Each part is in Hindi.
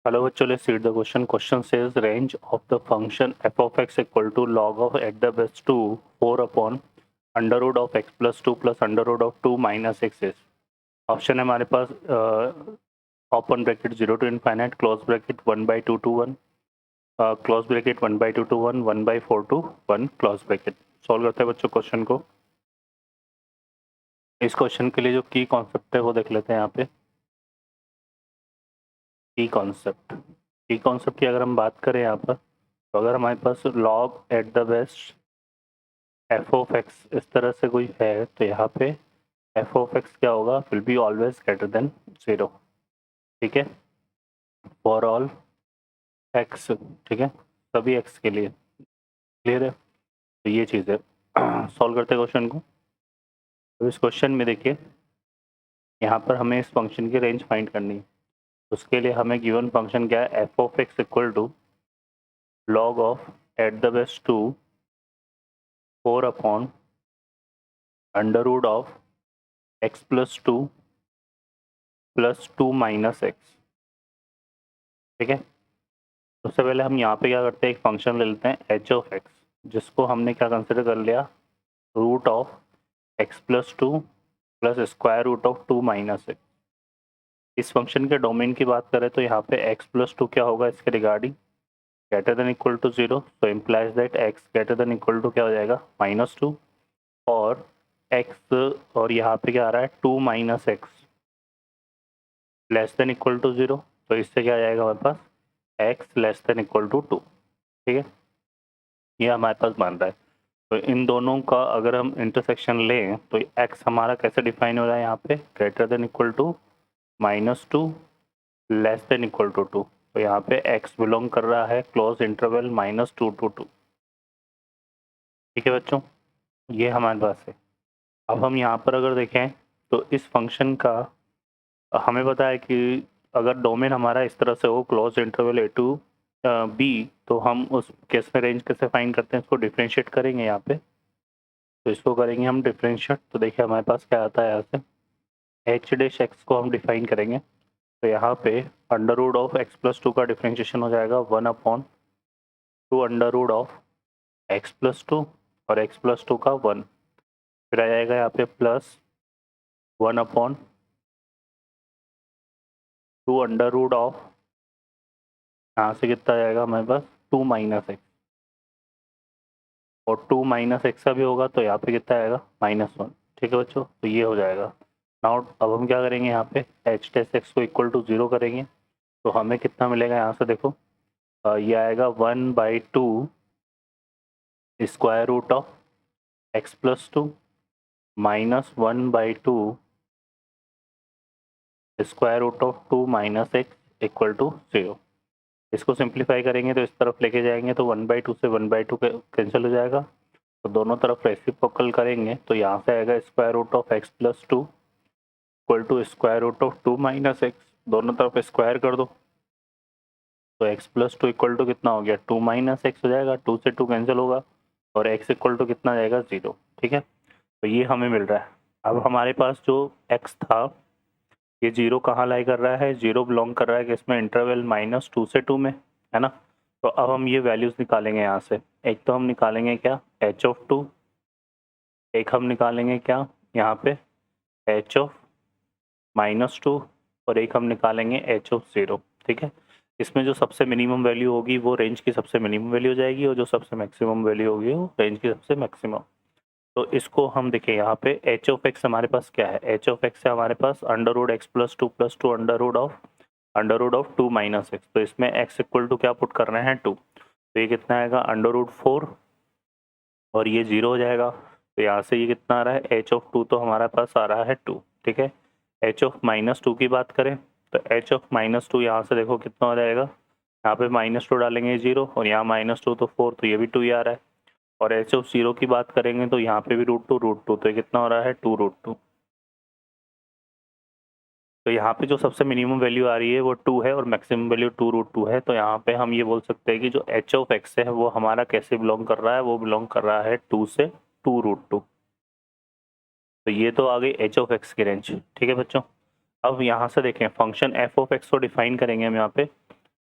Hello bachcho, let's read the question. Question says range of the function f of x equal to log of at the base 2 4 upon under root of x plus 2 plus under root of 2 minus x is. Option है हमारे पास open bracket 0 to infinite, close bracket 1 by 2 to 1, close bracket 1 by 2 to 1, 1 by 4 to 1, close bracket. Solve करते हैं बच्चों क्वेश्चन को. इस क्वेश्चन के लिए जो की कॉन्सेप्ट है वो देख लेते हैं यहाँ पे. की कॉन्सेप्ट की अगर हम बात करें यहाँ पर, तो अगर हमारे पास log at the best F of x इस तरह से कोई है, तो यहाँ पे एफ ऑफ एक्स क्या होगा, will be always greater than 0. ठीक है, फॉर ऑल एक्स. ठीक है, सभी एक्स के लिए. क्लियर है, तो ये चीज़ है. सॉल्व करते हैं क्वेश्चन को. तो इस क्वेश्चन में देखिए, यहाँ पर हमें इस फंक्शन की रेंज फाइंड करनी है. उसके लिए हमें गिवन फंक्शन क्या है, f of x equal to log of at the base 2 4 upon under root of x plus 2 plus 2 minus x. ठीक है, उससे पहले हम यहाँ पे क्या करते हैं, एक फंक्शन ले लेते हैं एच ऑफ एक्स, जिसको हमने क्या कंसिडर कर लिया, root of x plus 2 plus square root of 2 minus x. इस फंक्शन के डोमेन की बात करें तो यहाँ पे x प्लस 2 क्या होगा इसके regarding, greater than equal to 0, so implies that x greater than equal to क्या हो जाएगा, -2, और x और यहाँ पे क्या आ रहा है 2 minus x less than equal to 0, तो इससे क्या आ जाएगा हमारे पास x less than equal to 2. ठीक है, ये हमारे पास बन रहा है. तो इन दोनों का अगर हम इंटरसेक्शन लें तो x हमारा कैसे डिफाइन हो रहा है यहाँ पे, greater than equal to -2 less than equal to 2. तो यहाँ पे x बिलोंग कर रहा है क्लोज इंटरवल -2 to 2. ठीक है बच्चों, ये हमारे पास है. अब हम यहाँ पर अगर देखें तो इस फंक्शन का हमें पता है कि अगर डोमेन हमारा इस तरह से हो, close interval a to b, तो हम उस केस में रेंज कैसे फाइंड करते हैं, इसको डिफ्रेंशिएट करेंगे यहाँ पे. तो इसको करेंगे हम डिफ्रेंशिएट, तो देखिए हमारे पास क्या आता है, यहाँ से एच डैश एक्स को हम डिफाइन करेंगे. तो यहाँ पे under root of x plus 2 का डिफ्रेंशिएशन हो जाएगा 1 upon 2 under root of x plus 2 और एक्स प्लस 2 का 1, फिर आ जाएगा यहाँ पे plus 1 upon 2 under root of, यहाँ से कितना आ जाएगा हमारे पास 2 माइनस एक्स, और 2 माइनस एक्स का भी होगा तो यहाँ पे कितना आएगा -1. ठीक है बच्चों, तो ये हो जाएगा. नाउ अब हम क्या करेंगे, यहाँ पे एच टेस्ट एक्स को इक्वल टू 0 करेंगे, तो हमें कितना मिलेगा, यहाँ से देखो ये आएगा 1/2 square root of x plus 2 minus 1/2 square root of 2 minus x equal to 0. इसको सिंप्लीफाई करेंगे तो इस तरफ लेके जाएंगे तो 1/2 से 1/2 कैंसिल हो जाएगा, तो दोनों तरफ रेसिप्रोकल करेंगे तो यहाँ से आएगा square root of x plus 2 equal to square root of 2 minus x. दोनों तरफ स्क्वायर कर दो तो x प्लस 2 इक्वल टू कितना हो गया, 2 माइनस एक्स हो जाएगा, 2 से 2 कैंसिल होगा और x इक्वल टू कितना जाएगा, 0. ठीक है, तो ये हमें मिल रहा है. अब हमारे पास जो x था ये 0 कहाँ लाई कर रहा है, 0 बिलोंग कर रहा है कि इसमें इंटरवल -2 से 2 में है ना. तो अब हम ये वैल्यूज़ निकालेंगे यहाँ से. एक तो हम निकालेंगे क्या, h ऑफ 2, एक हम निकालेंगे क्या यहाँ पे h ऑफ -2, और एक हम निकालेंगे h ऑफ 0. ठीक है, इसमें जो सबसे मिनिमम वैल्यू होगी वो रेंज की सबसे मिनिमम वैल्यू हो जाएगी, और जो सबसे मैक्सिमम वैल्यू होगी वो रेंज की सबसे मैक्सिमम. तो इसको हम देखें यहाँ पे एच ऑफ एक्स हमारे पास क्या है, एच ऑफ एक्स है हमारे पास under root x plus 2 under root of 2 minus x. तो इसमें एक्स इक्वल टू क्या पुट करना है, 2, तो ये कितना आएगा अंडर रूट 4, और ये 0 हो जाएगा. तो यहाँ से ये कितना आ रहा है, एच ऑफ 2 तो हमारे पास आ रहा है 2. ठीक है, एच ऑफ -2 की बात करें तो एच ऑफ -2 यहाँ से देखो कितना हो जाएगा, यहाँ पे -2 डालेंगे 0, और यहाँ -2 तो 4, तो ये भी 2 ही आ रहा है. और एच ऑफ 0 की बात करेंगे तो यहाँ पे भी √2, तो ये कितना हो रहा है 2√2. तो यहाँ पे जो सबसे मिनिमम वैल्यू आ रही है वो 2 है और मैक्सिमम वैल्यू 2√2 है. तो यहाँ पे हम ये बोल सकते हैं कि जो एच ऑफ एक्स है वो हमारा कैसे बिलोंग कर रहा है, वो बिलोंग कर रहा है 2 से 2√2. तो ये तो आ गई एच ऑफ एक्स की रेंज. ठीक है बच्चों, अब यहाँ से देखें फंक्शन एफ ऑफ एक्स को डिफाइन करेंगे हम यहाँ पे.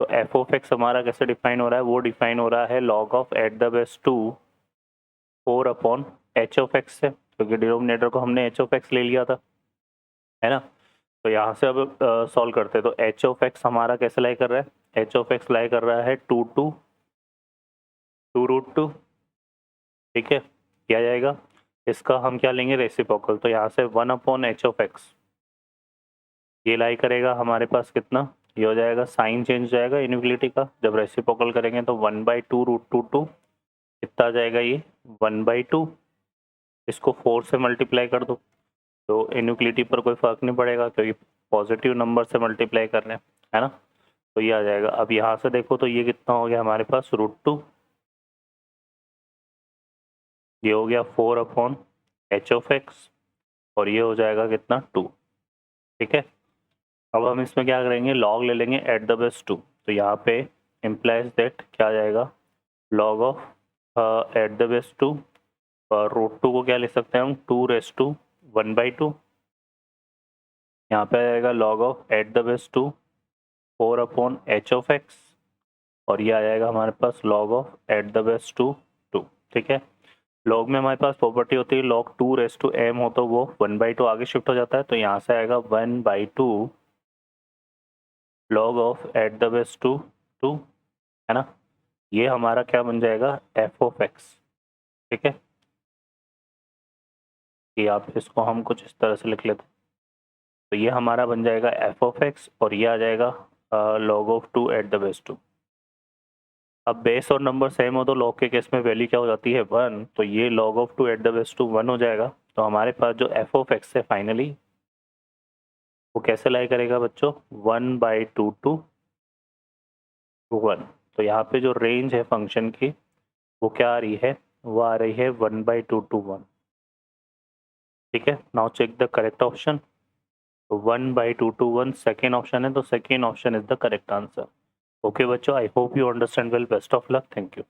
तो एफ ऑफ एक्स हमारा कैसे डिफाइन हो रहा है, वो डिफाइन हो रहा है log of at the base 2 4 upon H of x से, क्योंकि डिनोमिनेटर को हमने एच ऑफ एक्स ले लिया था, है ना। तो यहाँ से अब सॉल्व करते हैं। तो एच ऑफ एक्स हमारा कैसे लाई कर रहा है, एच ऑफ एक्स लाई कर रहा है 2√2, ठीक है। क्या जाएगा, इसका हम क्या लेंगे, रेसिप्रोकल। तो यहाँ से 1 अपॉन एच ऑफ एक्स ये लाई करेगा हमारे पास कितना, ये हो जाएगा साइन चेंज जाएगा इनइक्वालिटी का, जब रेसिप्रोकल करेंगे तो 1/2√2 कितना आ जाएगा, ये 1/2। इसको 4 से मल्टीप्लाई कर दो तो इनइक्वालिटी पर कोई फर्क नहीं पड़ेगा, क्योंकि पॉजिटिव नंबर से मल्टीप्लाई कर रहे हैं, है ना। तो ये आ जाएगा। अब यहाँ से देखो तो ये कितना हो गया हमारे पास, √2, ये हो गया 4 अपॉन एच ऑफ एक्स, और ये हो जाएगा कितना 2, ठीक है। अब हम इसमें क्या करेंगे, लॉग ले लेंगे एट द बेस 2। तो यहाँ पे इम्प्लाइज दैट क्या आ जाएगा, log of at the base 2, और √2 को क्या ले सकते हैं हम, 2⁻1/2। यहाँ पे आ जाएगा log of at the base 2 4 upon H of x, और ये आ जाएगा हमारे पास log of at the base 2 2, ठीक है। लॉग में हमारे पास प्रॉपर्टी होती है लॉग 2⁻m हो तो वो 1/2 आगे शिफ्ट हो जाता है, तो यहाँ से आएगा 1/2 log of at the base 2 2, है ना। ये हमारा क्या बन जाएगा, एफ ऑफ एक्स, ठीक है। कि आप इसको हम कुछ इस तरह से लिख लेते हैं। तो ये हमारा बन जाएगा एफ ऑफ एक्स, और ये आ जाएगा log of 2 eight the base 2। अब बेस और नंबर सेम हो तो लॉग के केस में वैल्यू क्या हो जाती है, 1। तो ये log of 2 eight the base 2 1 हो जाएगा। तो हमारे पास जो एफ ऑफ एक्स है फाइनली वो कैसे लाई करेगा बच्चों, 1/2 to 1। तो यहाँ पे जो रेंज है फंक्शन की वो क्या आ रही है, वो आ रही है 1/2 to 1, ठीक है। Now check the correct option. तो 1/2 to 1 सेकेंड ऑप्शन है, तो second option is the correct answer. Okay बच्चों, I hope you understand well, best of luck, thank you.